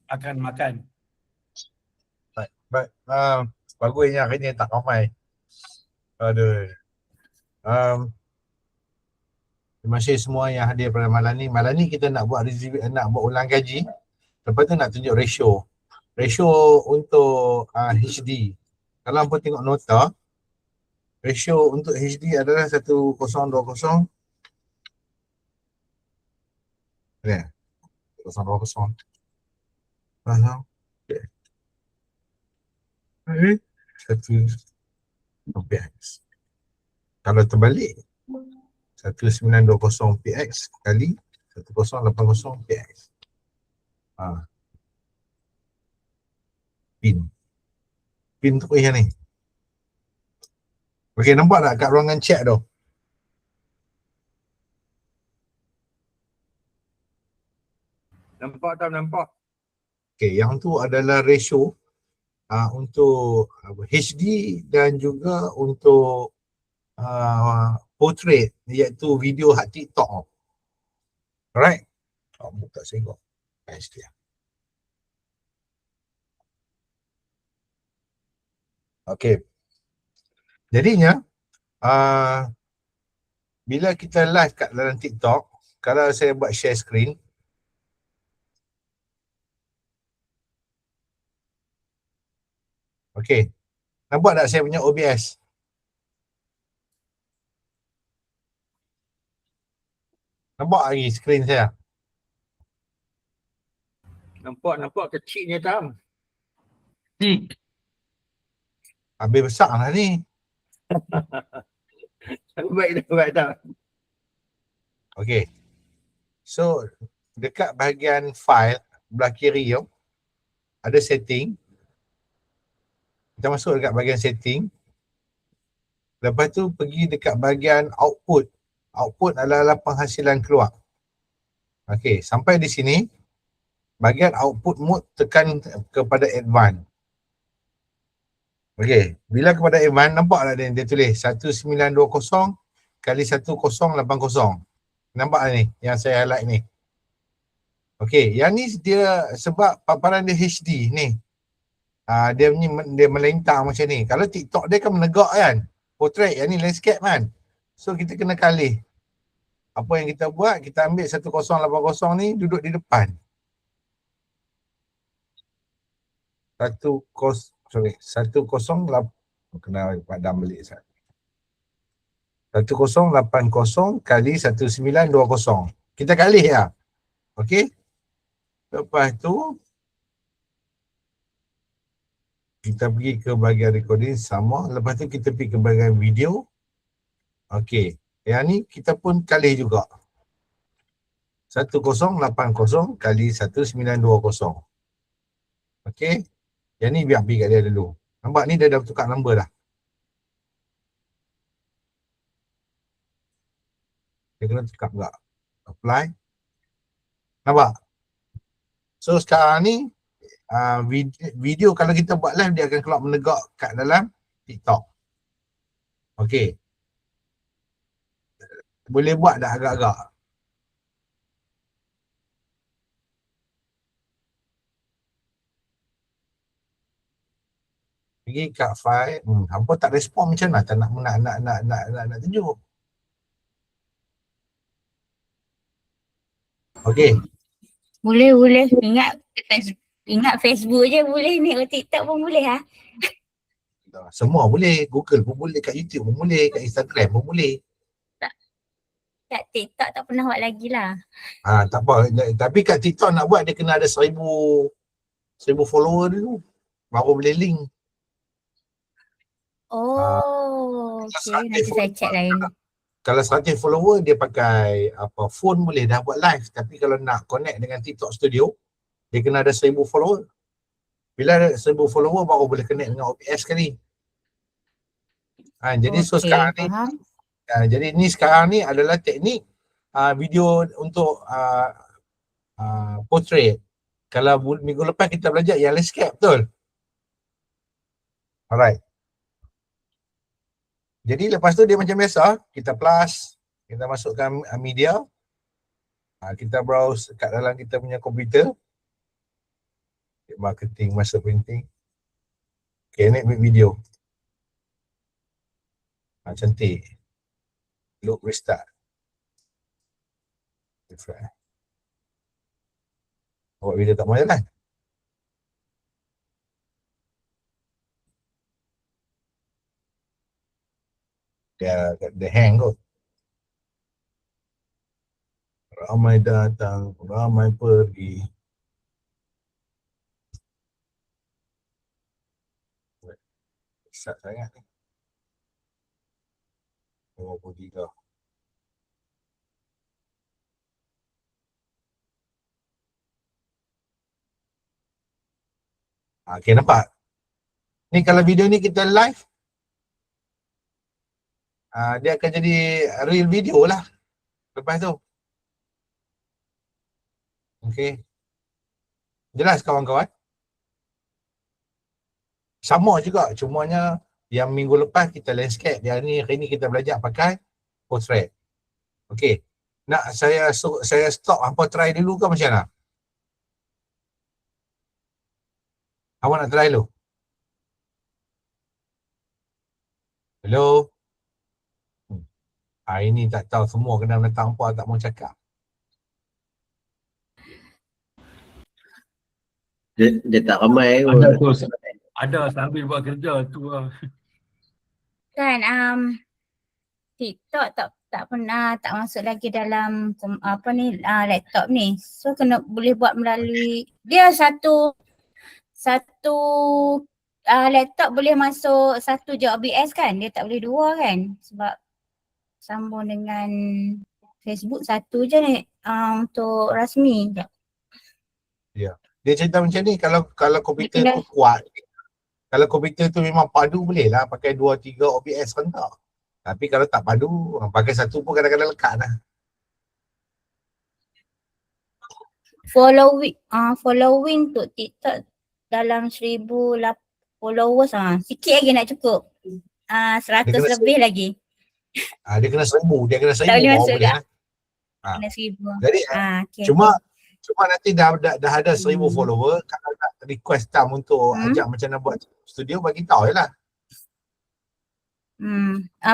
akan makan. Baik. Bagusnya hari ni tak ramai. Aduh. Terima kasih semua yang hadir pada malam ni. Malam ni kita nak buat ulang gaji. Lepas tu nak tunjuk ratio. Ratio untuk HD. Kalau hampa tengok nota, ratio untuk HD adalah 1020. Ya. 1020. Okay. Satu px. Kalau terbalik 1920 px kali 1080 px. Pin tu yang ni. Okey, nampak tak kat ruangan chat tu? Nampak. Okey, yang tu adalah ratio untuk HD dan juga untuk portrait, iaitu video hak TikTok. Alright? Buka sengok. HD. Okey. Jadinya bila kita live kat dalam TikTok, kalau saya buat share screen, okey. Nampak tak saya punya OBS? Nampak lagi skrin saya? Nampak kecilnya Tam. Habis besar lah ni. Baik Tam. Okey. So, dekat bahagian file belah kiri tu, ada setting. Kita masuk dekat bahagian setting. Lepas tu pergi dekat bahagian output. Output adalah penghasilan keluar. Okey, sampai di sini, bahagian output mode tekan kepada advance. Okey, bila kepada advance, nampak tak dia tulis 1920 kali 1080. Nampak tak ni yang saya highlight ni? Okey, yang ni dia sebab paparan dia HD ni. Dia melintang macam ni. Kalau TikTok dia kan menegak kan. Portrait, yang ni landscape kan. So kita kena kalih. Apa yang kita buat, kita ambil 1080 ni duduk di depan. 1080 kena padam balik. 1080 kali 1920. Kita kalih ya. Okey. Lepas tu kita pergi ke bahagian recording sama. Lepas tu kita pergi ke bahagian video. Okey. Yang ni kita pun kalih juga. 1080 kali 1920. Okey. Yang ni biar pergi kat dia dulu. Nampak ni dia dah tukar nombor dah. Dia kena tukar pula. Apply. Nampak? So sekarang ni video kalau kita buat live dia akan keluar menegak kat dalam TikTok. Okey. Boleh buat dah agak-agak. Pergi kat file, hampa tak respon macam mana? Tak nak tunjuk. Okey. Boleh. Ingat Facebook je boleh, ni TikTok pun boleh ha? Semua boleh. Google pun boleh, kat YouTube pun boleh, kat Instagram pun boleh. Kat TikTok tak pernah buat lagi lah. Tak apa. Tapi kat TikTok nak buat dia kena ada 1000 follower dulu. Baru boleh link. Okay. Nanti saya check lain. Kalau 100 follower dia pakai phone boleh dah buat live. Tapi kalau nak connect dengan TikTok Studio, dia kena ada 1000 follower. Bila ada 1000 follower baru boleh connect dengan OBS sekali. Jadi so sekarang ni jadi ni sekarang ni adalah teknik video untuk portrait. Kalau minggu lepas kita belajar yang landscape, betul? Alright. Jadi lepas tu dia macam biasa, kita plus, kita masukkan media, kita browse kat dalam kita punya komputer. marketing, master printing. Okay, next make video. Cantik. Look, restart. Refresh. Buat video tak mau jalan. Dia hang kot. Ramai datang, ramai pergi. Besar sangat ni. 53. Okay, nampak? Ni kalau video ni kita live, dia akan jadi real video lah lepas tu. Okay. Jelas kawan-kawan? Sama juga, cumanya yang minggu lepas kita landscape, hari ni kita belajar pakai portrait. Okay. Nak saya stop hampa try dulu ke macam mana? Awak nak try dulu? Hello? Hari ni tak tahu, semua kena datang hampa tak mau cakap. Dia tak ramai pun. Ada tu, ada sambil buat kerja tu lah. Kan TikTok tak pernah tak masuk lagi dalam laptop ni. So kena boleh buat melalui dia satu laptop boleh masuk satu je OBS kan. Dia tak boleh dua kan sebab sambung dengan Facebook satu je ni untuk rasmi. Dia cerita macam ni, kalau komputer tu kuat, kalau komputer tu memang padu boleh lah pakai 2-3 OBS kan tak. Tapi kalau tak padu, pakai satu pun kadang-kadang lekat lah. Following tu TikTok dalam 1,000 followers sikit lagi nak cukup. 100 lebih lagi. Dia kena 1,000, dia kena 1,000 Tak boleh baru masuk boleh tak? lah. Kena 1,000. Jadi Okay. cuma nanti dah ada 1,000 follower, kalau nak request Tam untuk ajak macam mana buat studio, bagi tahu je lah.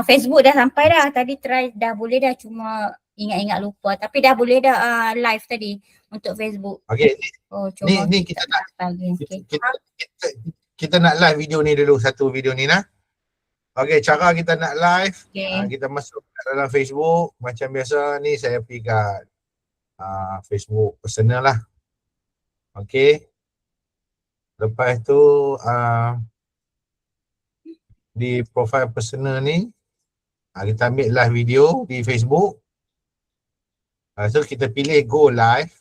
Facebook dah sampai dah. Tadi try dah boleh dah, cuma ingat-ingat lupa. Tapi dah boleh dah live tadi untuk Facebook. Okay, Cuma ni kita nak okay. kita nak live video ni dulu, satu video ni nah. Okay, cara kita nak live, kita masuk kat dalam Facebook. Macam biasa ni saya pergi kat Facebook personal lah. Okay. Lepas tu di profile personal ni kita ambil live video di Facebook. So kita pilih go live.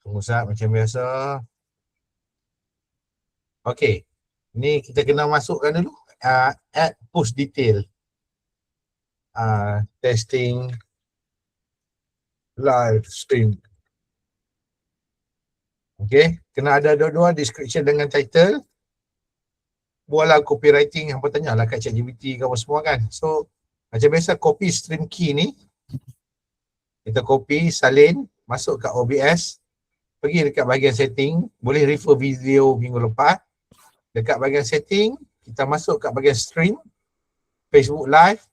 Tunggu saat macam biasa. Okay. Ni kita kena masukkan dulu add push detail. Testing live stream. Okay, kena ada dua-dua description dengan title. Buatlah copywriting, hampa tanyalah kat ChatGPT ke apa semua kan. So, macam biasa copy stream key ni. Kita copy, salin, masuk kat OBS. Pergi dekat bahagian setting, boleh refer video minggu lepas. Dekat bahagian setting, kita masuk kat bahagian stream, Facebook Live.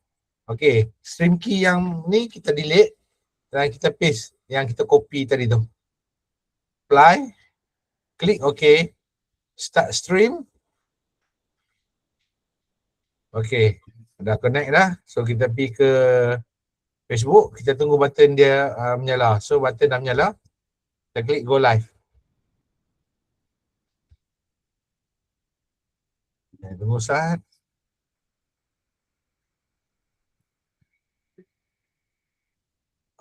Okay, stream key yang ni kita delete dan kita paste yang kita copy tadi tu. Apply, klik OK, start stream. Okay, dah connect dah. So kita pergi ke Facebook, kita tunggu button dia menyala. So button dah menyala, kita klik go live. Tunggu saat.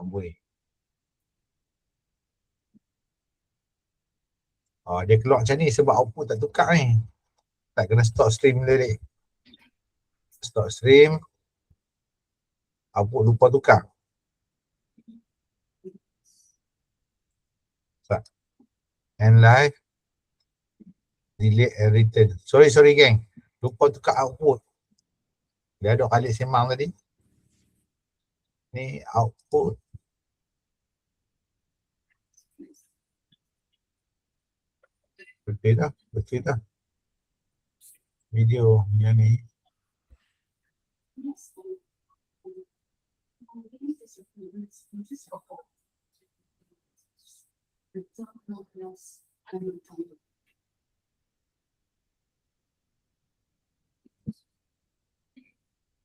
Amboi. Dia keluar macam ni sebab output tak tukar ni. Tak kena stop stream dulu. Stop stream. Output lupa tukar. End live. Delete and return. Sorry geng. Lupa tukar output. Dia ada kali sembang tadi. Ni output. Betul dah. Video yang ni.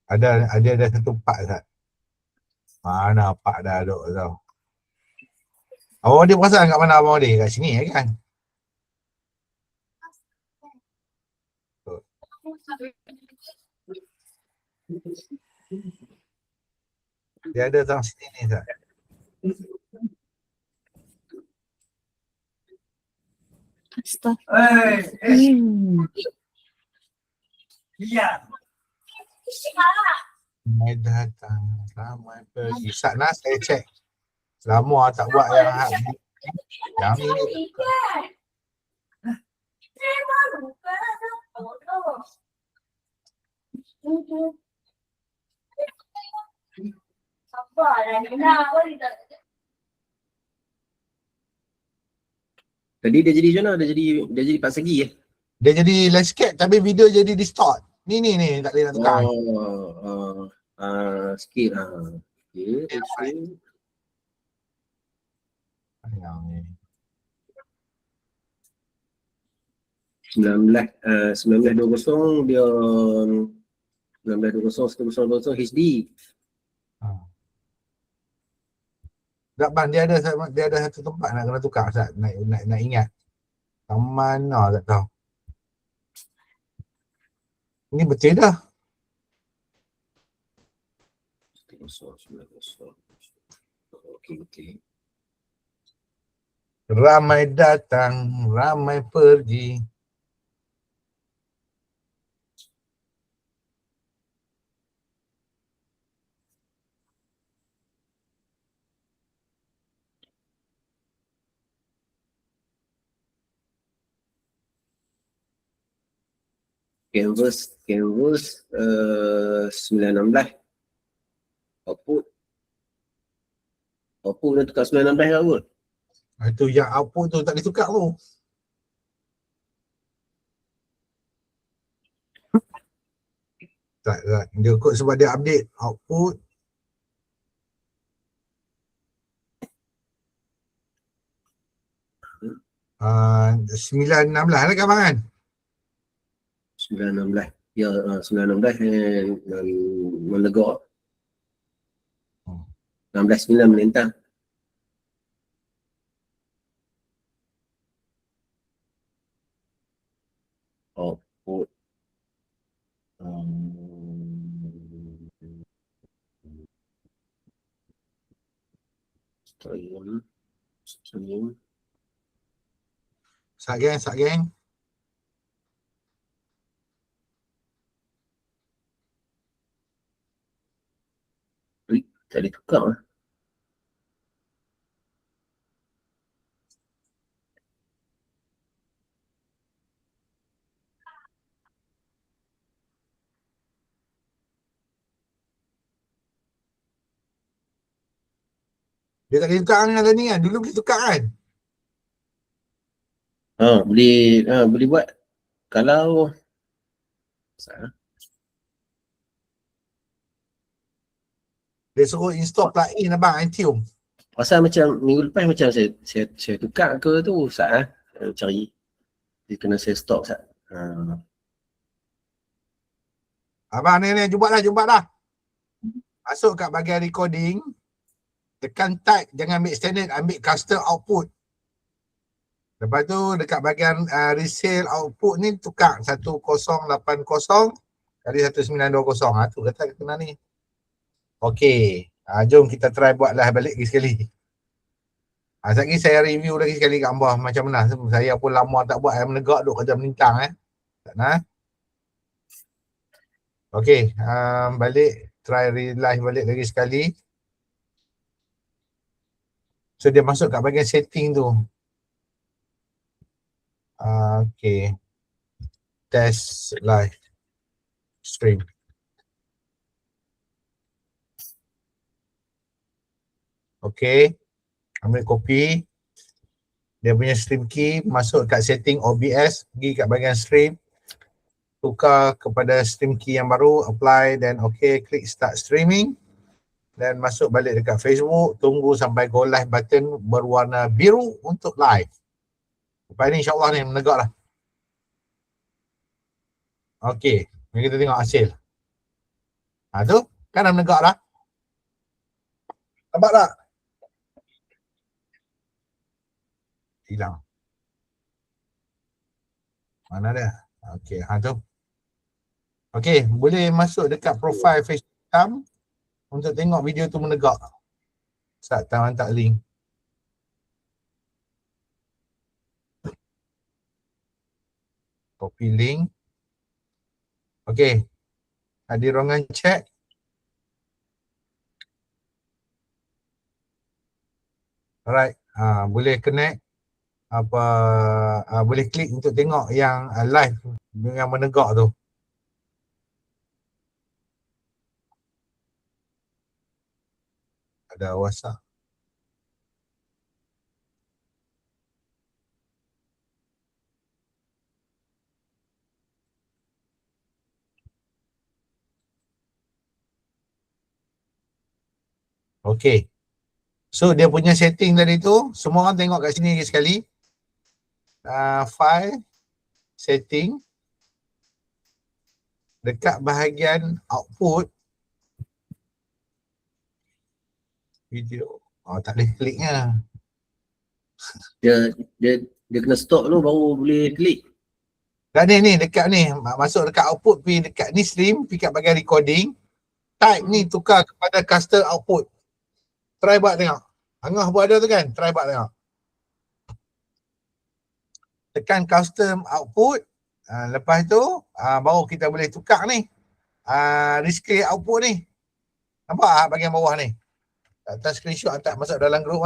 Ada satu part tak? Mana part dah duk tau. Abang dia perasan kat mana abang dia? Kat sini kan? Dia ada tang sini ni tak? Ramai datang, ramai pergi. Sana saya cek. Lama tak buat yang ni. Tadi dia jadi macam mana? Dia jadi Pak Segi ya? Dia jadi landscape tapi video jadi distort. Ni tak boleh nak tukar. Sikit Okay, Yang ni. 1920 dia 1920 HD. Tak bang, dia ada satu tempat nak kena tukar Ustaz. Nak ingat. Kat mana tak tahu. Ini betul dah. Okay. Ramai datang, ramai pergi. Canvas 916. Output dia tukar 916 ke apa? Itu yang output tu tak ditukar tu. Tak. Dia kot sebab dia update output. Uh, 916 lah kan bang kan? 916. Ya, 916 yang menegak. 16.9 melintang. Output. Stream. Sat geng. Tak ditukar lah. Dia tak boleh tukar kan tadi kan? Dulu boleh tukar kan? Boleh buat kalau Dia suruh install plugin abang Altium. pasal macam minggu lepas macam saya tukar ke tu Sat cari. Dia kena saya stop Sat. Abang ni jumpa dah. Masuk kat bahagian recording. Tekan type, jangan ambil standard, ambil custom output. Lepas tu dekat bahagian resale output ni tukar 1080 kali 1920. Tu kata kena ni. Okey. Jom kita try buatlah balik lagi sekali. Sekejap lagi saya review lagi sekali kat Ambah macam mana. Saya pun lama tak buat, saya menegak duk kerja melintang Tak nak. Okey, balik try relive balik lagi sekali. So dia masuk kat bahagian setting tu. Okay. Test live stream. Okay. Ambil kopi. dia punya stream key, masuk kat setting OBS, pergi kat bahagian stream, tukar kepada stream key yang baru, apply, dan okay, klik start streaming, dan masuk balik dekat Facebook, tunggu sampai go live button berwarna biru untuk live. Lepas ni insyaAllah ni menegak lah. Okay, mari kita tengok hasil. Tu, kan dah menegak lah. Nampak tak? Hilang. Mana dia? Okay, tu. Okay, boleh masuk dekat profile Facebook Tam untuk tengok video tu menegak. Start Tam hantar link. Copy link. Okay, ada ruangan chat. Alright, boleh connect boleh klik untuk tengok yang live yang menegak tu. Ada WhatsApp. Okay. So dia punya setting tadi tu, semua orang tengok kat sini sekali. File, setting, dekat bahagian output, video. Tak boleh kliknya. Dia kena stop dulu baru boleh klik. Dan ni dekat ni, masuk dekat output, pergi dekat ni stream, pergi kat bahagian recording, type ni tukar kepada custom output. Try buat tengok. Angah buat ada tu kan? Try buat tengok. Tekan custom output. Lepas tu baru kita boleh tukar ni. Display output ni. Nampak bahagian bawah ni? Atas screenshot hantar masuk dalam grup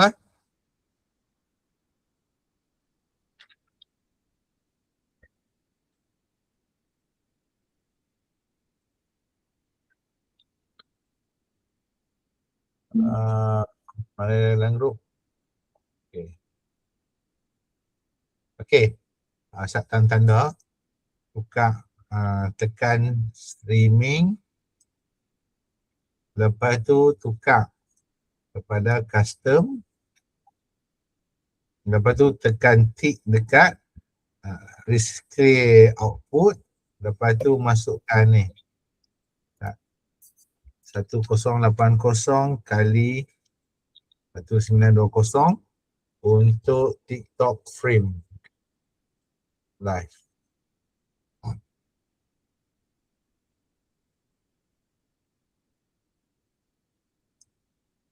mana dalam grup. Okay. Okay. Set tanda. Buka. Tekan streaming. Lepas tu tukar kepada custom. Lepas tu tekan tick dekat display output. Lepas tu masukkan ni 1080 kali 1920 untuk TikTok frame live.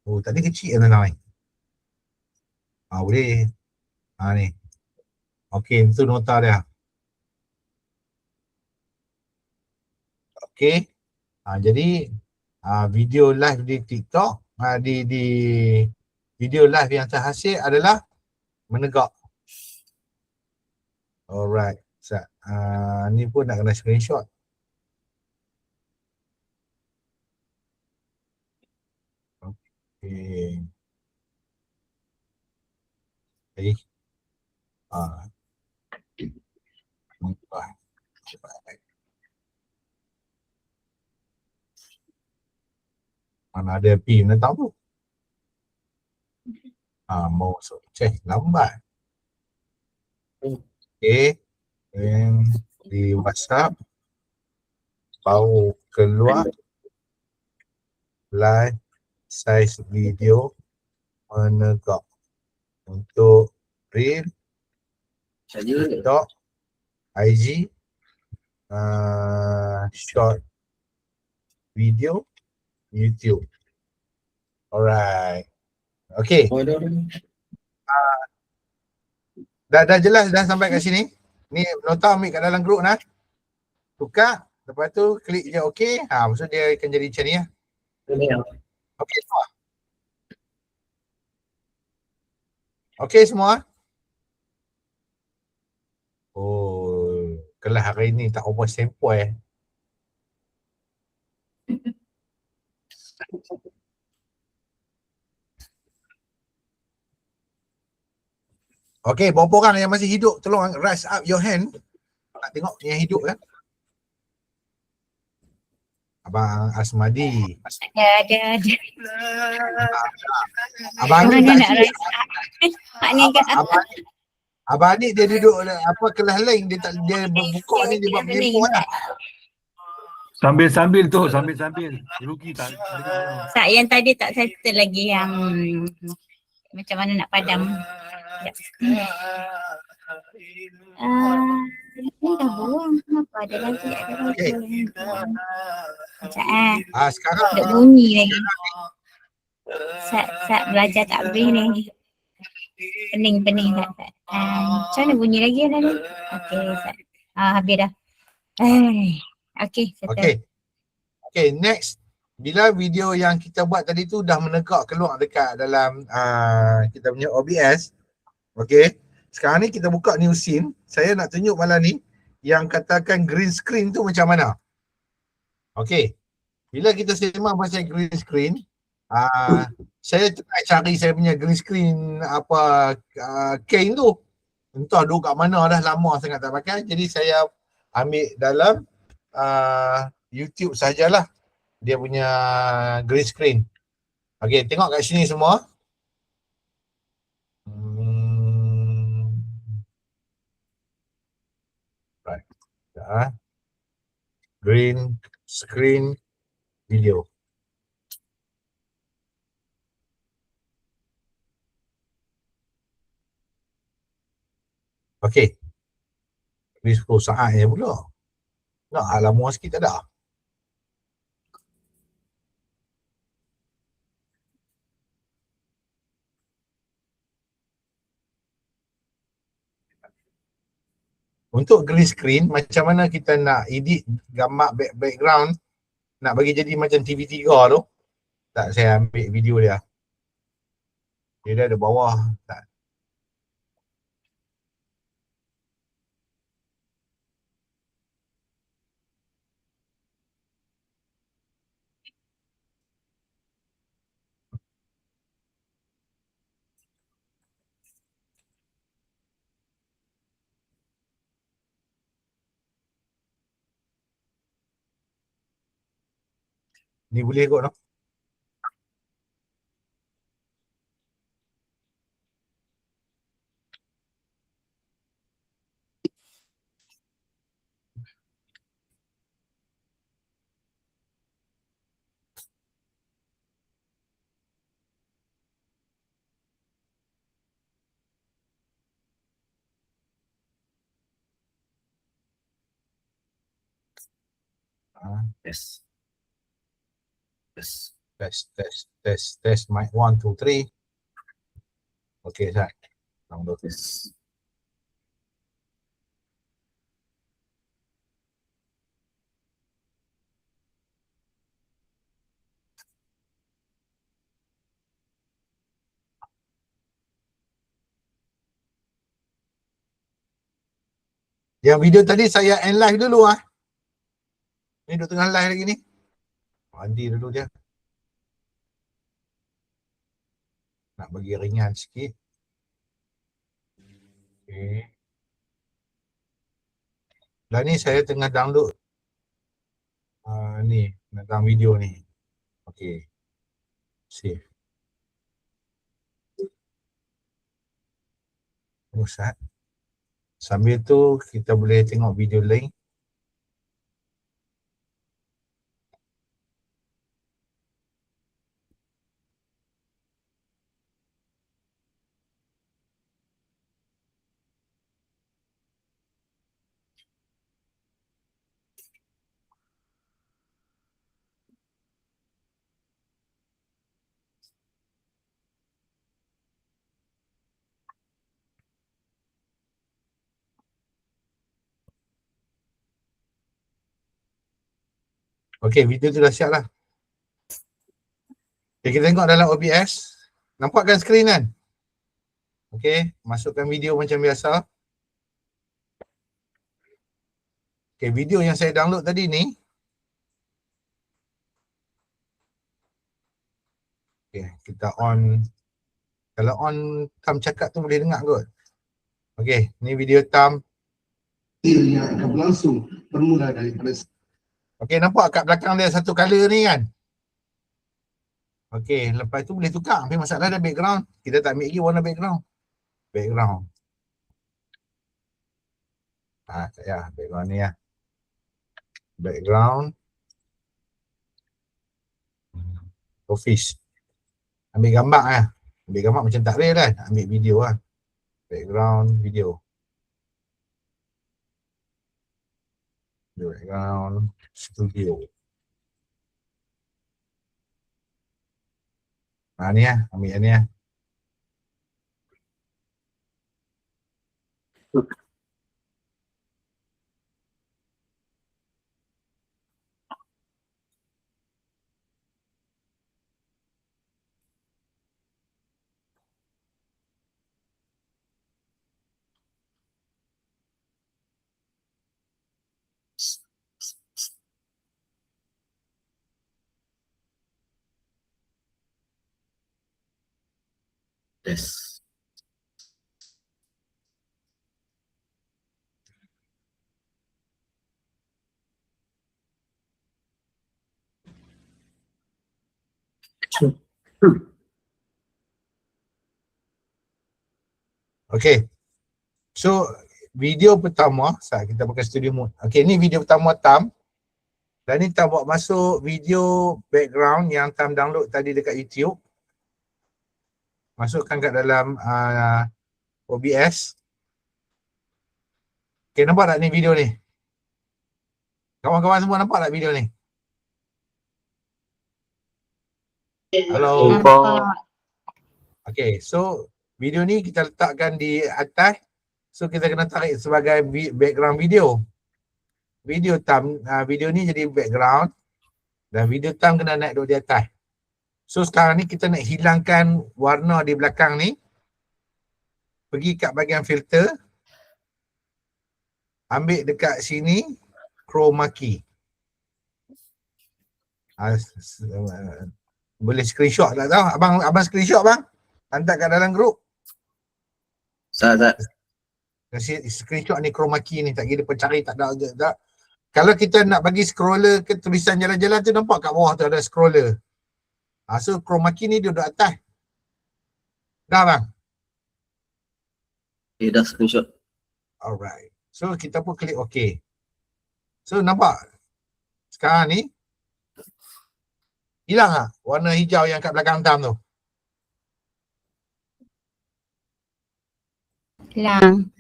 Oh, tadi kecil kan ni. Boleh. Ni. Okey, itu nota dia. Okey. Jadi video live di TikTok di video live yang terhasil adalah menegak. Alright. Ni pun nak kena screenshot. Okay. Jadi mana ada P mana tahu. Mau masuk cek lambat. Okay. Di WhatsApp baru keluar live size video menegak untuk Reel, TikTok, IG, short video, YouTube. Alright. Okay. Dah jelas dah sampai kat sini. Ni nota ambil kat dalam grup tukar, lepas tu klik je okey. Maksud dia akan jadi macam ni lah. Okey semua. Okey semua. Oh, kelas hari ni tak over sempoi. Okay, berapa orang yang masih hidup? Tolong raise up your hand. Nak tengok yang hidup kan? Abang Asmadi. Ada. Abang Anik Mana tak nak cik. rasa? Hak ni kan. Abang Anik dia duduk apa kelas lain. Dia tak dia buka ni dia buat berlempar lah. Sambil-sambil tu, sambil-sambil. Rugi tak? Dengar. Tak, yang tadi tak settle lagi yang macam mana nak padam. Sekejap. Ni dah buang. Kenapa ada lagi? Sekejap Sekarang Duk bunyi lagi. Sat belajar tak habis ni. Pening Sat. Macam mana bunyi lagi tadi? Okey Sat. Habis dah. Okey, settle. Okay, next. Bila video yang kita buat tadi tu dah menegak keluar dekat dalam kita punya OBS. Okay. Sekarang ni kita buka new scene. Saya nak tunjuk malam ni yang katakan green screen tu macam mana. Okay. Bila kita sembang pasal green screen, saya tengah cari saya punya green screen Kane tu. Entah duduk kat mana dah, lama sangat tak pakai. Jadi saya ambil dalam YouTube sajalah dia punya green screen. Okay, tengok kat sini semua. Right. Green screen video. Okay. 10 saat je pula. Nak lama sikit tak ada. Untuk green screen, macam mana kita nak edit gambar background, nak bagi jadi macam TV3 tu. Tak, saya ambil video dia. Dia ada bawah. Tak. Ni boleh kot no? Yes. Yes. Test mic 1 2 3. Okay, Zat. Download. Yes. Yang video tadi saya end live dulu ah. Ni duduk tengah live lagi ni. Mandi dulu dia. Nak bagi ringan sikit. Okay. Dah ni saya tengah download ni, dalam video ni. Okay. Save. Ustaz. Sambil tu kita boleh tengok video lain. Okay, video tu dah siap lah. Okay, kita tengok dalam OBS. Nampak kan skrin kan? Okay, masukkan video macam biasa. Okay, video yang saya download tadi ni. Okay, kita on. Kalau on tam cakap tu boleh dengar kot. Okey, ni video thumb. yang akan berlangsung bermula daripada Okey, nampak kat belakang dia satu color ni kan? Okey, lepas tu boleh tukar. Tapi masalah dia background. Kita tak ambil lagi warna background. Background. Tak payah background ni lah. Background. Office. Ambil gambar lah. Ambil gambar macam tak real kan? Ambil video lah. Background video. Background studio. Ni lah. Ambil yang ni lah. Yes. Okay. So, video pertama, saat kita pakai studio mode. Okay, ni video pertama Tam. Dan ni Tam buat masuk video background yang Tam download tadi dekat YouTube. Masukkan kat dalam OBS. Okay, nampak tak ni video ni? Kawan-kawan semua nampak tak video ni? Hello. Nampak. Okay, so video ni kita letakkan di atas. So kita kena tarik sebagai background video. Video Tam, video ni jadi background. Dan video Tam kena naik duduk di atas. So sekarang ni kita nak hilangkan warna di belakang ni. Pergi kat bahagian filter. Ambil dekat sini chroma key. Boleh screenshot tak tahu? Abang screenshot bang. Hantar kat dalam grup. Tak. Kasi screenshot ni chroma key ni tak kira pencari tak ada. Kalau kita nak bagi scroller ke tulisan jalan-jalan tu nampak kat bawah tu ada scroller. So chroma key ni duduk atas. Dah bang? Dah screenshot. Alright. So kita pun klik OK. So nampak? Sekarang ni hilang tak warna hijau yang kat belakang Tam tu? Hilang.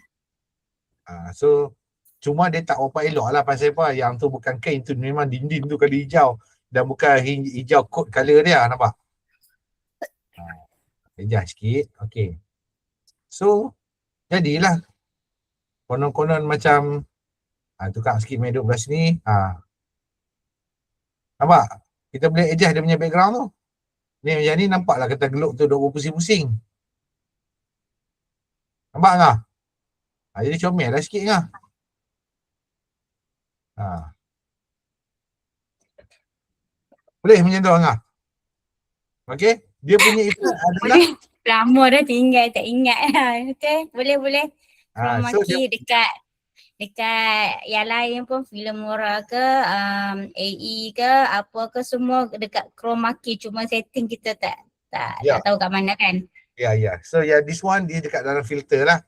So cuma dia tak berapa elok lah pasal apa? Yang tu bukan kain tu, memang dinding tu kali hijau. Dan bukan hijau coat colour dia, nampak? Adjust sikit. Okay. So jadilah konon-konon macam tukar sikit main duduk belah sini. Nampak? Kita boleh adjust dia punya background tu. Ni macam ni nampaklah kata geluk tu duk berpusing-pusing. Nampak tak? Jadi comel lah sikit kan? Boleh macam tu kan? Okay? Dia punya itu adalah Boleh. Lama dah tinggal tak ingat lah. Okay, boleh. Chroma so key dekat yang lain pun Filmora ke AE ke apa ke semua dekat chroma key, cuma setting kita tak tahu kat mana kan. Ya. So this one dia dekat dalam filter lah.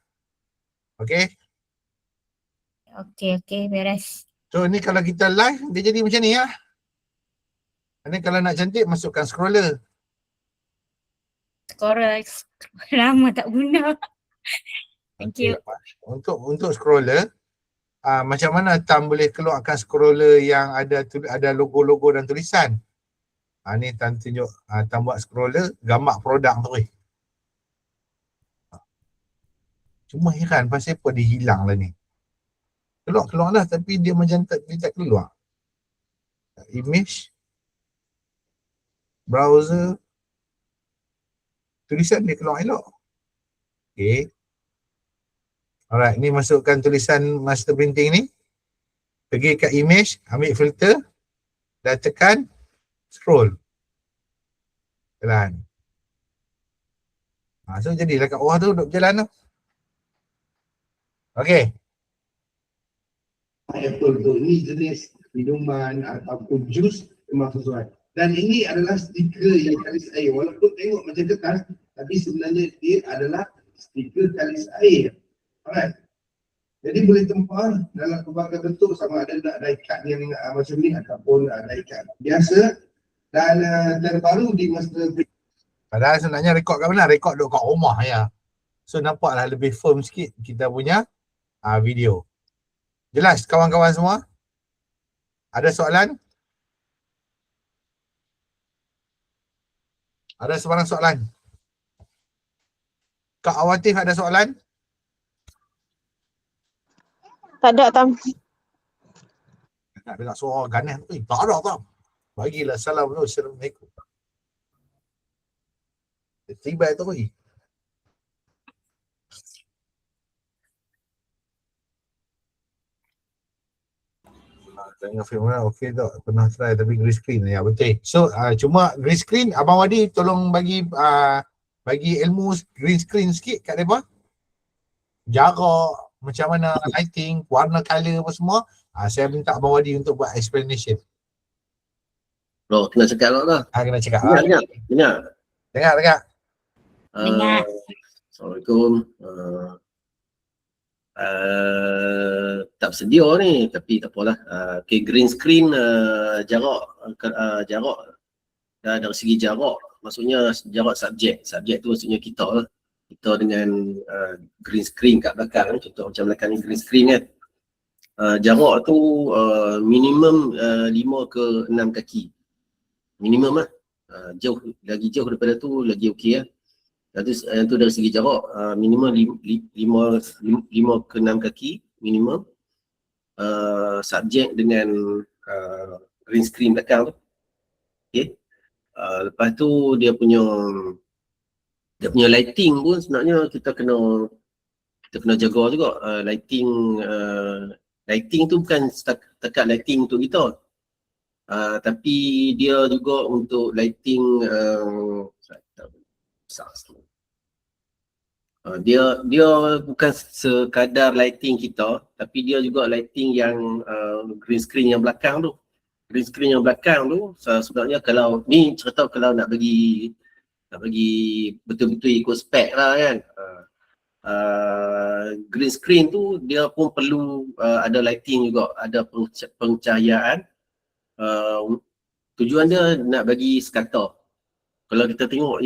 Okay? Okay, beres. So ni kalau kita live dia jadi macam ni lah. Dan kalau nak cantik masukkan scroller. Lama tak guna. Thank you. Untuk scroller, macam mana Tam boleh keluarkan scroller yang ada logo-logo dan tulisan? Ni Tam tunjuk, Tam buat scroller gambar produk tu. Cuma heran pasal apa dia hilang lah ni. Keluar lah tapi dia macam dia tak keluar. Image, browser, tulisan dia keluar elok. Okay. Alright, ni masukkan tulisan master printing ni. Pergi kat image, ambil filter dan tekan scroll. Jalan. So jadilah kat bawah tu duduk berjalan tu. Okey. apple tu. Ini jenis minuman ataupun jus memang sesuai. Dan ini adalah stiker yang kalis air. Walaupun tengok macam kertas, tapi sebenarnya dia adalah stiker kalis air. Alright. Jadi boleh tempah dalam pelbagai bentuk, sama ada nak die cut yang macam ni ataupun die cut biasa. Dan terbaru di masa Padahal sebenarnya rekod kat mana? Rekod duduk kat rumah ya. So nampaklah lebih firm sikit kita punya video. Jelas kawan-kawan semua? Ada soalan? Ada sebarang soalan? Kak Awatif ada soalan? Tak ada, Tam. Nak dengar suara ganas tu. Tak ada tau. Bagilah salam dulu. Assalamualaikum. Tiba tu pergi. Tengok film mana okey tak, pernah try tapi green screen ya, betul. So cuma green screen, Abang Wadi tolong bagi ilmu green screen sikit kat depa. Jarak, macam mana lighting, warna color apa semua. Saya minta Abang Wadi untuk buat explanation. Bro, kena cakap lah. Kena cakap. Dengar. Dengar. Dengar. Assalamualaikum. Tak bersedia ni, tapi tak apalah. Okay, green screen jarak dari segi jarak, maksudnya jarak subjek tu maksudnya kita lah. Kita dengan green screen kat belakang, contoh macam belakang ni green screen kan, jarak tu minimum 5 ke 6 kaki minimum lah. Lagi jauh daripada tu lagi okey lah. Yang tu dari segi jarak minimum 5 ke 6 kaki minimum subjek dengan green screen belakang tu. Okay. Lepas tu dia punya lighting pun sebenarnya kita kena jaga juga. Lighting tu bukan setakat lighting untuk kita, tapi dia juga untuk lighting dia bukan sekadar lighting kita, tapi dia juga lighting yang green screen yang belakang tu. Green screen yang belakang tu sebenarnya kalau ni cerita kalau nak bagi betul-betul ikut spek lah kan. Green screen tu dia pun perlu ada lighting juga, ada pencahayaan. Tujuan dia nak bagi skata. Kalau kita tengok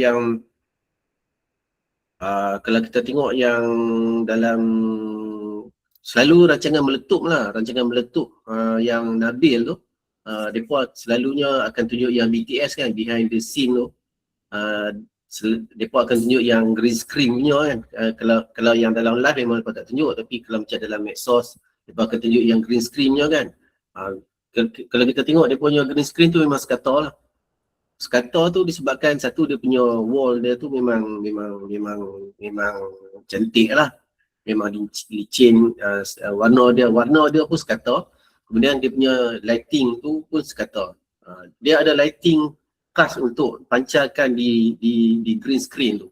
yang dalam selalu rancangan meletup yang Nabil tu, mereka selalunya akan tunjuk yang BTS kan, behind the scene tu. Mereka akan tunjuk yang green screen punya kan. Kalau yang dalam live memang mereka tak tunjuk, tapi kalau macam dalam medsos mereka akan tunjuk yang green screen punya kan. Kalau kita tengok dia punya green screen tu memang skata lah. Skata tu disebabkan satu dia punya wall dia tu memang cantik lah. Memang licin, warna dia pun skata. Kemudian dia punya lighting tu pun skata. Dia ada lighting khas untuk pancarkan di green screen tu.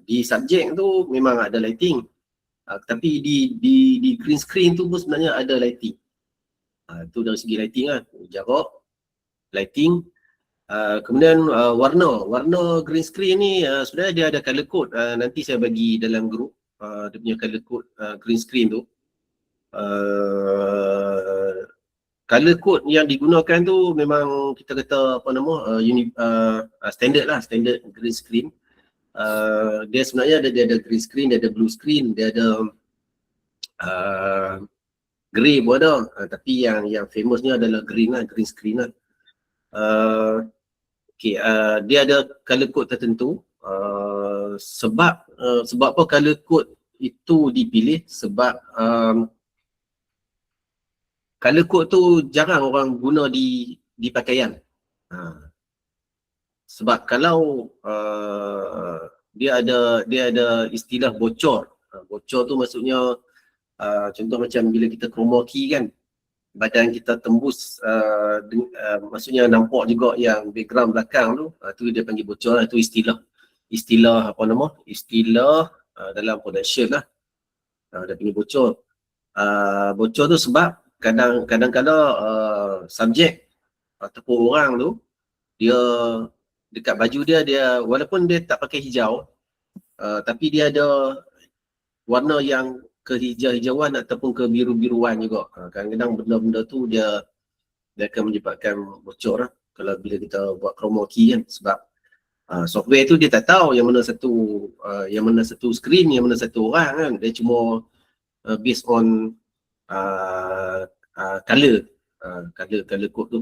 Di subjek tu memang ada lighting. Tapi di green screen tu pun sebenarnya ada lighting. Tu dari segi lighting lah, jarak, lighting. Kemudian warna green screen ni sebenarnya dia ada color code. Nanti saya bagi dalam grup dia punya color code green screen tu. Color code yang digunakan tu memang kita kata apa nama standard lah, standard green screen. Dia sebenarnya dia ada green screen, dia ada blue screen, dia ada grey pun ada. Tapi yang famous ni adalah green screen lah. Okay, dia ada color code tertentu. Sebab apa color code itu dipilih? Sebab color code tu jarang orang guna di pakaian. Sebab kalau dia ada istilah bocor. Bocor tu maksudnya contoh macam bila kita chroma key kan, badan kita tembus, maksudnya nampak juga yang background belakang tu dia panggil bocor lah. Itu istilah apa nama? Istilah dalam production lah. Dia punya bocor. Bocor tu sebab kadang-kadang subjek ataupun orang tu dia dekat baju dia walaupun dia tak pakai hijau, tapi dia ada warna yang kehijau-hijauan ataupun kebiru-biruan juga. Kadang-kadang benda-benda tu dia akan menyebabkan bocor lah kalau bila kita buat chroma key kan, sebab software tu dia tak tahu yang mana satu screen, yang mana satu orang kan. Dia cuma based on color code tu.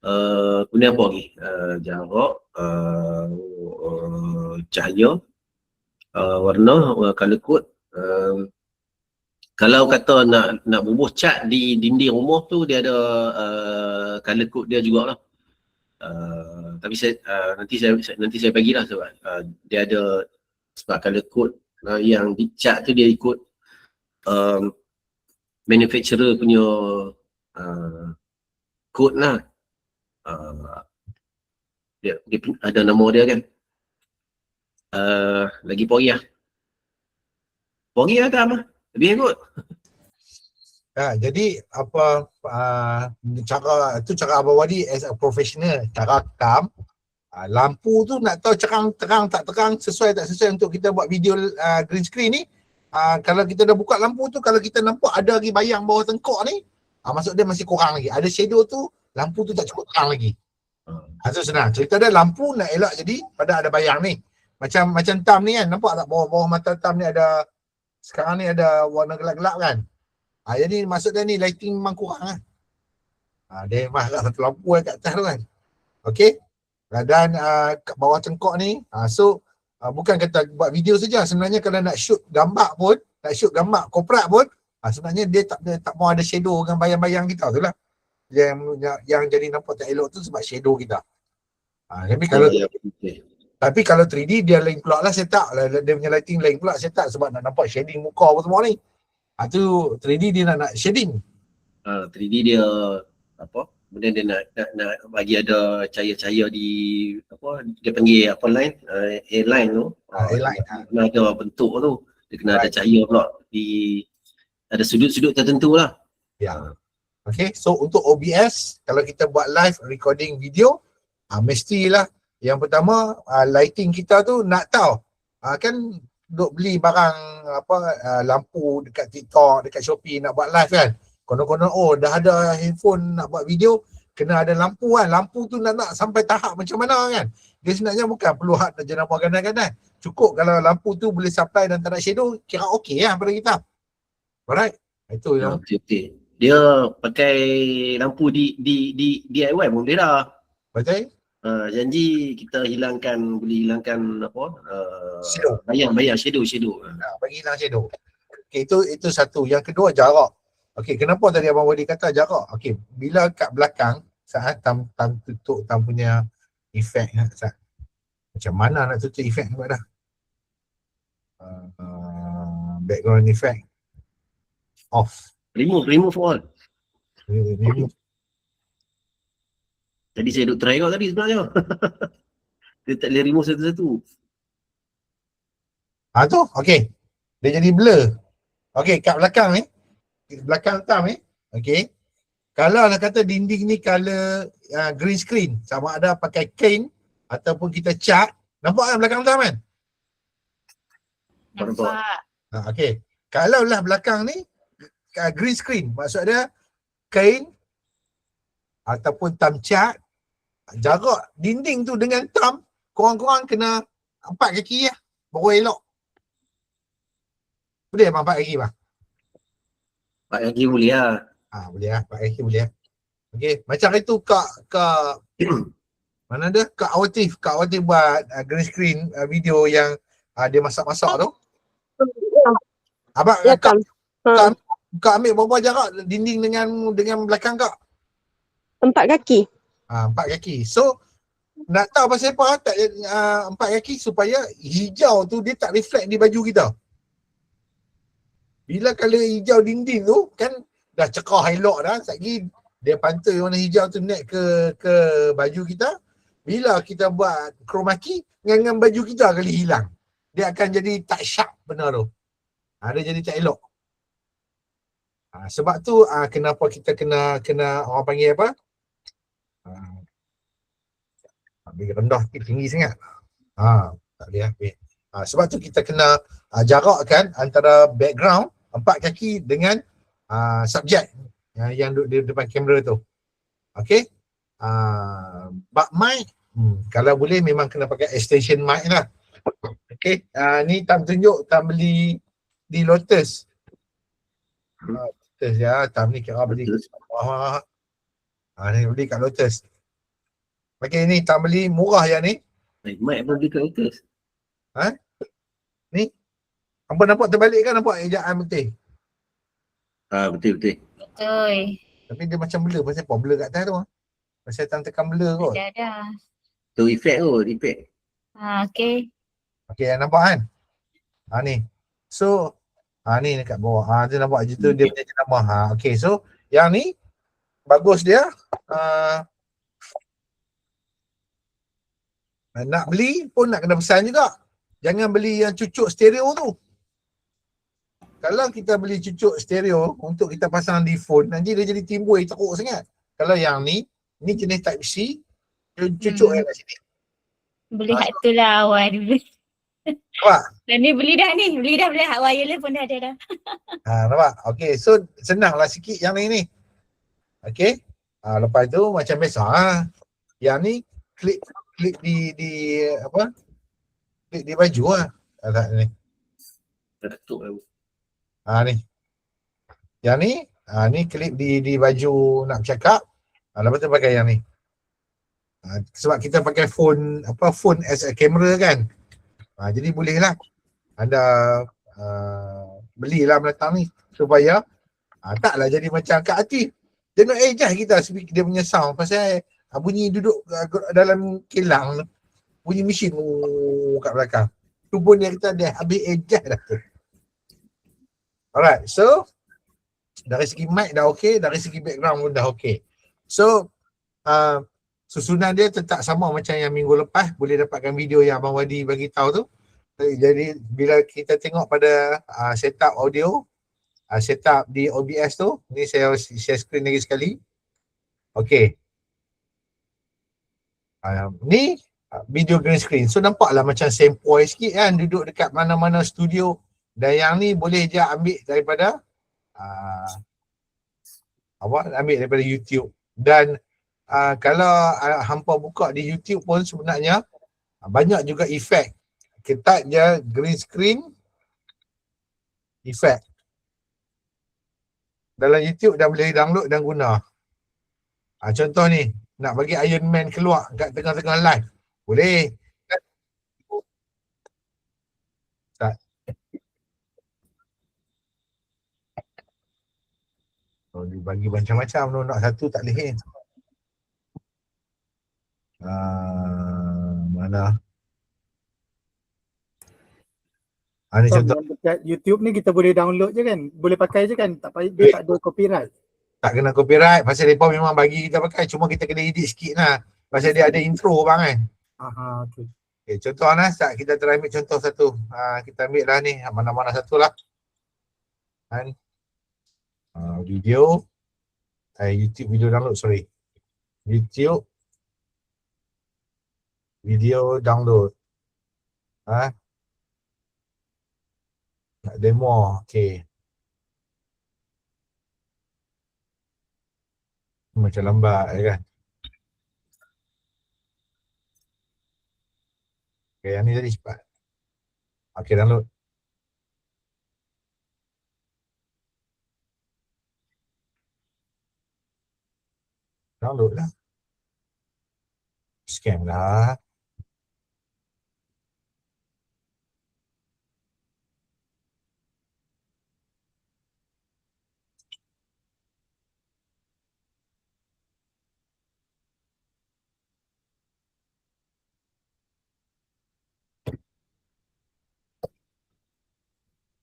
Kemudian apa lagi? Jarak, cahaya, warna, color code. Kalau kata nak bubuh cat di dinding rumah tu, dia ada color code dia jugalah. Tapi nanti saya bagilah sebab dia ada, sebab color code yang di cat tu dia ikut manufacturer punya code lah. Dia ada nama dia kan. Lagi Pori lah. Pori lah tak mah. Lebih kot. Jadi apa cara Abang Wadi as a professional, cara rekam, lampu tu nak tahu terang tak terang, sesuai tak sesuai untuk kita buat video green screen ni. Kalau kita dah buka lampu tu, kalau kita nampak ada lagi bayang bawah tengkok ni, maksud dia masih kurang lagi. Ada shadow tu, lampu tu tak cukup terang lagi. Itu senang. Cerita dia lampu nak elak jadi pada ada bayang ni. Macam tam ni kan, nampak tak bawah mata tam ni ada, sekarang ni ada warna gelap-gelap kan. Jadi maksud dia ni lighting memang kurang lah. Dia memang agak satu lampu kat atas tu kan. Okey. Dan kat bawah tengkok ni, bukan kata buat video saja. Sebenarnya kalau nak shoot gambar pun, nak shoot gambar korporat pun, sebenarnya dia tak mau ada shadow dengan bayang-bayang kita tu lah. Yang jadi nampak tak elok tu sebab shadow kita. Tapi kalau 3D dia lain pula lah setup. Dia punya lighting lain pula setup sebab nak nampak shading muka apa semua ni. Tu 3D dia nak shading. 3D dia apa? Kemudian dia nak bagi ada cahaya-cahaya di apa, dia panggil apa line, airline tu. Airline. Kena ada bentuk tu. Dia kena ada cahaya pula ada sudut-sudut tertentu lah. Ya. Okay, so untuk OBS, kalau kita buat live recording video, mestilah yang pertama lighting kita tu nak tahu. Kan duk beli barang lampu dekat TikTok, dekat Shopee nak buat live kan. Konon-konon dah ada handphone nak buat video, kena ada lampu kan. Lampu tu nak sampai tahap macam mana kan. Dia sebenarnya bukan perlu hak jenama gandang-gandang. Cukup kalau lampu tu boleh supply dan tak ada shadow, kira okey lah pada kita. Alright. Itu yang Betul. Dia pakai lampu di DIY pun boleh dah. betul. Janji kita boleh hilangkan apa? Shadow. Bayang shadow. Bagi hilang shadow. Okay, itu satu. Yang kedua jarak. Okay, kenapa tadi Abang Wadi kata jarak? Okay, bila kat belakang saat tam tutup tam punya efek saat. Macam mana nak tutup efek ni dah? Background effect off. Remove all. Remove. Tadi saya duk try kau tadi sebenarnya. Dia tak boleh remove satu-satu. Tu, okay. Dia jadi blur. Okay, kat belakang ni. Belakang tam ni. Okay. Kalau nak kata dinding ni color green screen. Sama ada pakai kain ataupun kita cat. Nampak kan belakang tam kan? Nampak. Okay. Kalau lah belakang ni green screen. Maksud dia kain ataupun tam cat. Jarak dinding tu dengan tam kurang-kurang kena 4 kaki lah. Baru elok. Boleh abang 4 kaki bang? 4 kaki boleh lah. Boleh lah. 4 kaki boleh lah. Okay. Macam itu Kak mana dia? Kak Awatif buat green screen video yang dia masak-masak tu. Abang Ya, Kak ambil berapa jarak dinding dengan belakang Kak? 4 kaki. 4 kaki. So nak tahu pasal apa tak 4 kaki supaya hijau tu dia tak reflect di baju kita. Bila color hijau dinding tu kan dah cerah elok dah, sekali dia pantul warna hijau tu naik ke baju kita. Bila kita buat chroma key dengan baju kita kali hilang. Dia akan jadi tak sharp benda tu. Dia jadi tak elok. Sebab tu kenapa kita kena orang panggil apa? Ambil rendah tinggi sangat. Tak boleh ambil. Sebab tu kita kena jarakkan antara background 4 kaki dengan subjek yang duduk di depan kamera tu. Okay. Bak mic, kalau boleh memang kena pakai extension mic lah. Okay. Ni Tam tunjuk Tam beli di Lotus. Lotus ya. Tam ni kira beli. Ni beli kat Lotus. Okay, ni Tam beli murah yang ni. Mic pun beli kat Lotus. Ni. Hampa nampak terbalik kan, nampak ejaan putih. Betul. Betul. Tapi dia macam blur. Pasal apa blur kat atas tu? Pasal Tam tekan blur kot. Dah. Tu efek tu, efek. Okay. Okay, nampak kan? Ni. So, ni dekat bawah. Dia nampak je tu dia punya jenama. Okay, so yang ni bagus dia. Nak beli pun nak kena pesan juga. Jangan beli yang cucuk stereo tu. Kalau kita beli cucuk stereo untuk kita pasang di phone, nanti dia jadi timbul teruk sangat. Kalau yang ni jenis type C, cucuk yang kat sini. Beli hak tu lah awal dulu. Nampak? Dan ni beli dah hak wireless pun dah ada dah. Nampak? Okay, so senanglah sikit yang ni. Okay. Lepas tu macam biasa. Yang ni klik di apa? Klik di baju lah. Ni. Datuk lah. Ni. Yang ni, ni klip di baju nak bercakap. Lepas tu pakai yang ni. Sebab kita pakai phone as a camera kan. Jadi bolehlah anda belilah menatang ni supaya taklah jadi macam Kak Atif. Dia nak adjust kita dia punya sound pasal bunyi duduk dalam kilang, bunyi mesin kat belakang. Tu pun dia kata dia habis adjust dah tu. Alright, so dari segi mic dah okey, dari segi background pun dah okey. So susunan dia tetap sama macam yang minggu lepas. Boleh dapatkan video yang Abang Wadi bagi tahu tu. Jadi bila kita tengok pada setup audio, setup di OBS tu, ni saya share screen lagi sekali. Okey. Ni video green screen. So nampaklah macam sempoi sikit kan, duduk dekat mana-mana studio. Dan yang ni boleh je ambil daripada ambil daripada YouTube. Dan kalau hampa buka di YouTube pun sebenarnya banyak juga efek. Kita je green screen efek. Dalam YouTube dah boleh download dan guna. Contoh ni, nak bagi Iron Man keluar kat tengah-tengah live. Boleh. Tak. Dia bagi macam-macam tu, nak satu tak boleh. Mana? Ni contoh. Dekat YouTube ni kita boleh download je kan? Boleh pakai je kan? Tak payah, dia tak ada copyright. Tak kena copyright. Pasal mereka memang bagi kita pakai. Cuma kita kena edit sikit lah. Pasal dia ada intro bang kan. Okay. Okay, contoh Anas, kita try ambil contoh satu. Kita ambil lah ni. Mana-mana satu lah. Kan? Video. YouTube video download, sorry. YouTube. Video download. Nak demo. Okay. Macam lambat kan. Okay, yang ni tadi cepat. Okay, download. Download lah. Scan lah.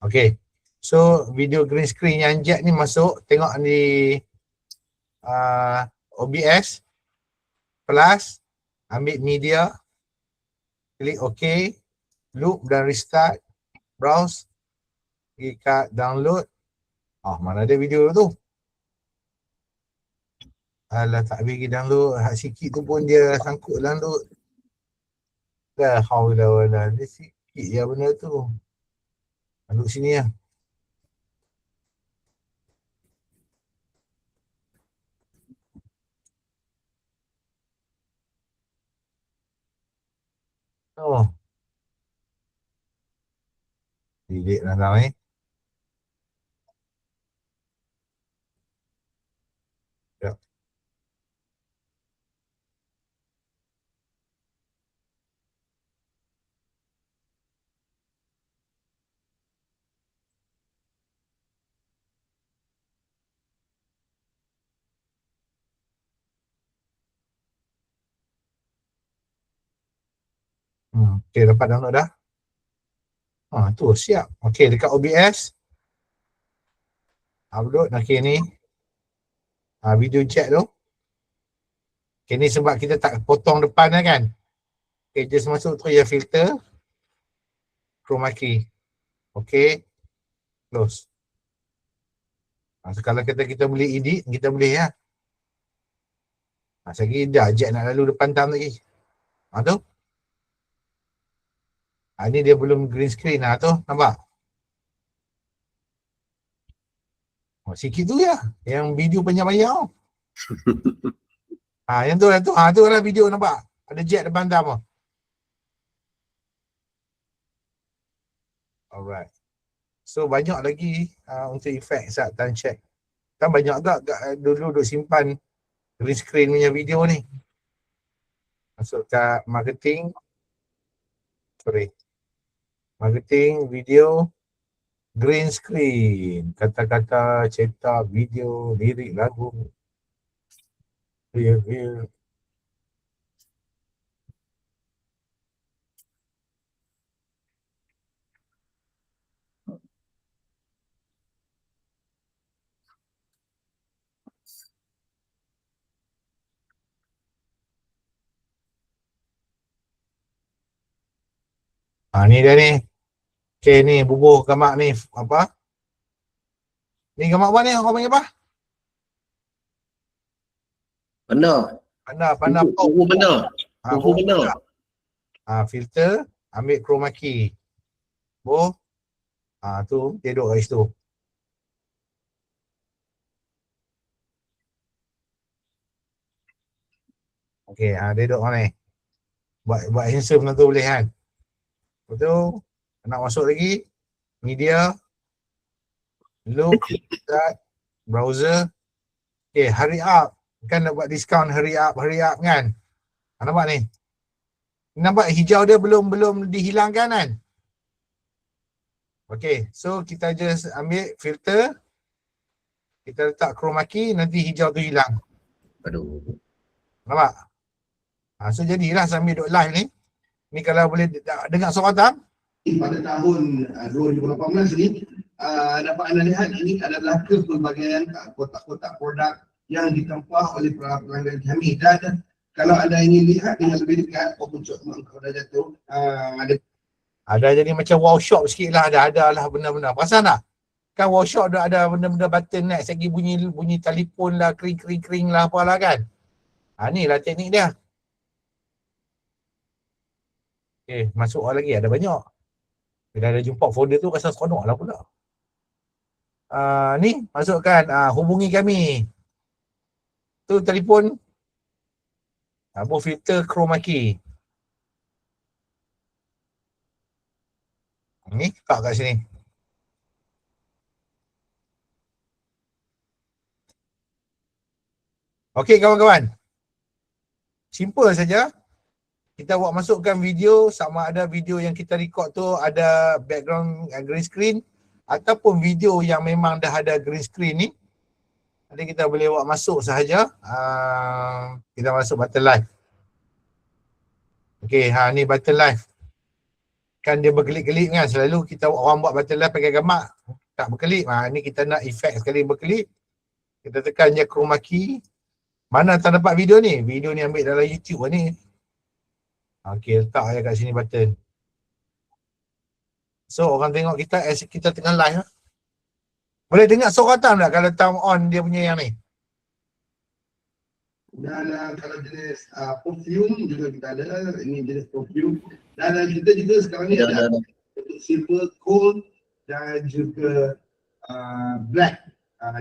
Okay, so video green screen yang jet ni masuk, tengok di OBS plus, ambil media, klik OK, loop dan restart, browse, Pergi kat download. Mana ada video tu? Alah, tak habis pergi download. Hak sikit tu pun dia sangkut download. Dah haula wala. Dia sikit je benda tu. Duduk sini lah. Oh. Delete dalam ni. Sekejap. Okay, dapat download dah. Tu siap. Okay, dekat OBS. Upload. Okay, ni. Video chat tu. Okay, ni sebab kita tak potong depan lah kan. Okay, just masuk tu ya filter. Chroma key. Okay. Close. So, kalau kita boleh edit, kita boleh ya. Lagi dah jet nak lalu depan tam lagi. Tu. Ni dia belum green screen tu. Nampak? Sikit tu ya. Yang video panjang-panjang tu. Yang tu lah tu. Tu lah video nampak. Ada jet depan tam tu. Alright. So banyak lagi untuk efek saat time check. Kan banyak tak dulu duk simpan green screen punya video ni. Masuk kat marketing. Marketing, video, green screen. Kata-kata, cetak, video, lirik, lagu. Real. Ni dia ni. Okay, ni bubuh gambar ni. Apa? Ni gambar apa ni? Orang panggil apa? Pandar. Buku benar. Filter. Ambil chroma key. Tu dia duduk kat situ. Okay, dia duduk mana ni. Buat handsome tu boleh kan. Betul. Nak masuk lagi. Media. Look. Start. Browser. Okay, hurry up. Kan nak buat diskaun hurry up kan. Nampak ni. Nampak hijau dia belum dihilangkan kan. Okay, so kita just ambil filter. Kita letak chroma key, nanti hijau tu hilang. Aduh. Nampak? So jadilah sambil duduk live ni. Ni kalau boleh dengar suara tak? Pada tahun 2018 ni, dapat anda lihat ini adalah kepelbagaian kotak-kotak produk yang ditempah oleh para pelanggan kami. Dan kalau anda ingin lihat dengan lebih dekat, pucuk kau dah jatuh, ada jadi macam wow shop sikit lah, ada lah benda-benda. Perasan tak? Kan wow shop ada benda-benda button next lagi bunyi telefon lah, kering lah apalah kan. Ni lah teknik dia. Okay, masuk lagi ada banyak. Bila ada jumpa folder tu rasa seronok lah pula. Ni masukkan hubungi kami. Tu telefon. Filter chroma key. Ni letak kat sini. Okey kawan-kawan. Simple saja. Kita buat masukkan video, sama ada video yang kita record tu ada background green screen ataupun video yang memang dah ada green screen ni. Nanti kita boleh buat masuk sahaja. Kita masuk button live. Okey, ni button live. Kan dia berkelip-kelip kan, selalu kita orang buat button live pakai gambar tak berkelip. Ni kita nak efek sekali berkelip. Kita tekan je chroma key. Mana tak dapat video ni? Video ni ambil dalam YouTube ni. Okey, letak je kat sini button. So orang tengok kita as kita tengah live lah. Boleh dengar suara Tam tak kalau Tam on dia punya yang ni? Dan kalau jenis perfume juga kita ada, ini jenis perfume. Dan kita juga sekarang ni ada untuk silver, gold dan juga black.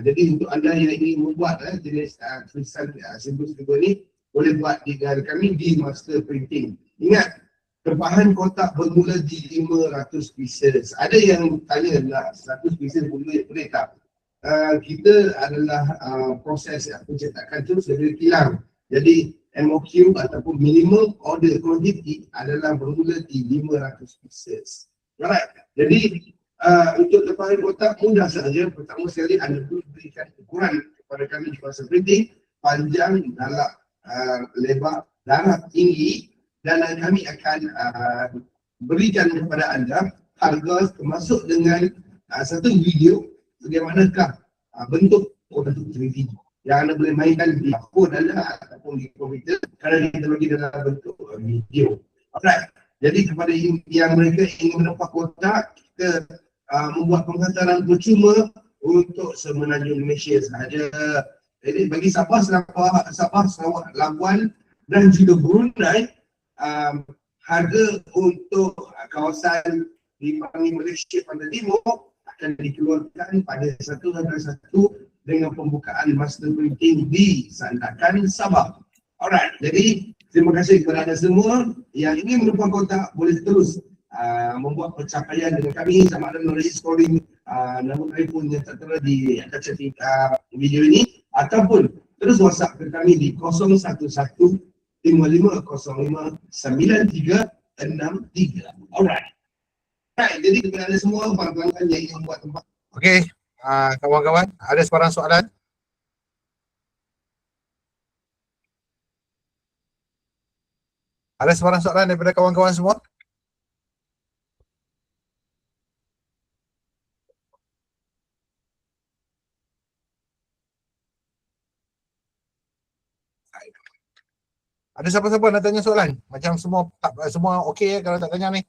Jadi untuk anda yang ingin membuat jenis tulisan simbol-simbol ni, boleh buat dengan kami di Master Printing. Ingat, tempahan kotak bermula di 500 pieces. Ada yang tanya nak 100 pieces boleh tak? Kita adalah proses pencetakan tu sebagai kilang. Jadi MOQ ataupun minimum order quantity adalah bermula di 500 pieces. Alright. Jadi untuk tempahan kotak mudah saja. Pertama sekali anda perlu berikan ukuran kepada kami di Master Printing, panjang, dalam, lebar, darab, tinggi, dan kami akan berikan kepada anda harga termasuk dengan satu video bagaimanakah bentuk kotak 3D yang anda boleh mainkan di phone anda ataupun di komputer kerana kita bagi dalam bentuk video. Alright. Jadi kepada yang mereka ingin mendapat kotak, kita membuat penghantaran percuma untuk semenanjung Malaysia sahaja. Jadi bagi Sabah, Sarawak, Labuan dan juga Brunei, harga untuk kawasan di Malaysia Pantai Timur akan dikeluarkan pada 1 dengan pembukaan Master Printing di Sandakan, Sabah. Alright, jadi terima kasih kepada anda semua yang ingin menumpang kotak, boleh terus membuat pencapaian dengan kami sama ada melalui scrolling nombor telefon yang tertera di kaca video ini ataupun terus WhatsApp ke kami di 011 55059363. Alright. Right, jadi kepada anda semua pelanggan yang ingin membuat tempat. Okey, kawan-kawan, ada sebarang soalan? Ada sebarang soalan daripada kawan-kawan semua? Ada siapa-siapa nak tanya soalan? Macam semua okey kalau tak tanya ni.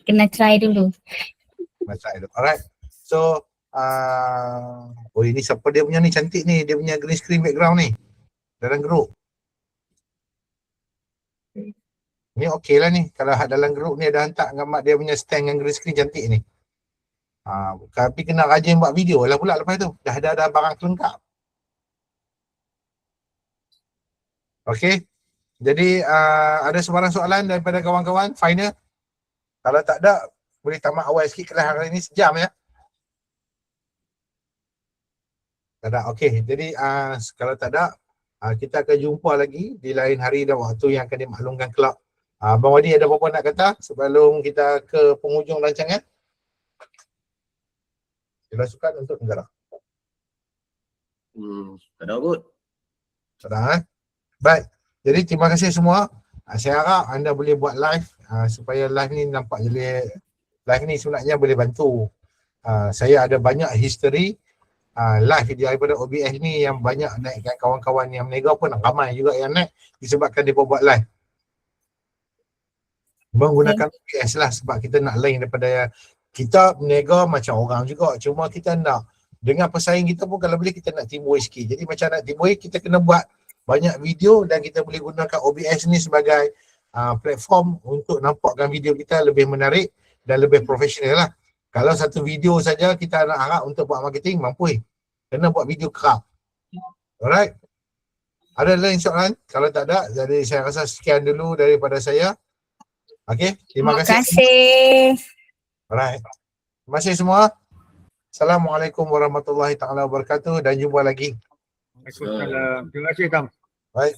Kena try dulu. Alright. So, ini siapa dia punya ni cantik ni, dia punya green screen background ni dalam group. Ni okey lah ni, kalau dalam group ni ada hantar gambar dia punya stand yang green screen cantik ni. Tapi kena rajin buat video lah pula lepas tu, dah ada barang kelengkap. Okey, jadi ada sebarang soalan daripada kawan-kawan final? Kalau tak ada, boleh tamat awal sikit kelas hari ni, sejam ya. Tak ada, okey. Jadi kalau tak ada, kita akan jumpa lagi di lain hari dan waktu yang akan dimaklumkan kelak. Abang Wadi ada apa-apa nak kata sebelum kita ke penghujung rancangan? Silakan untuk negara. Tak ada kot. Tak ada, Baik. Jadi terima kasih semua. Saya harap anda boleh buat live supaya live ni nampak jadi live ni sebenarnya boleh bantu. Saya ada banyak history live daripada OBS ni yang banyak naikkan kawan-kawan yang meniaga pun ramai juga yang naik disebabkan mereka buat live. Menggunakan OBS lah sebab kita nak lain daripada kita meniaga macam orang juga. Cuma kita nak dengan pesaing kita pun kalau boleh kita nak timbul sikit. Jadi macam nak timbul kita kena buat banyak video dan kita boleh gunakan OBS ni sebagai platform untuk nampakkan video kita lebih menarik dan lebih profesional lah. Kalau satu video saja kita nak harap untuk buat marketing, mampu. Kena buat video kerap. Alright. Ada lain soalan? Kalau tak ada, jadi saya rasa sekian dulu daripada saya. Okay, terima kasih. Alright. Terima kasih semua. Assalamualaikum warahmatullahi taala wabarakatuh dan jumpa lagi. Waalaikumsalam. Terima kasih Tam. Baik.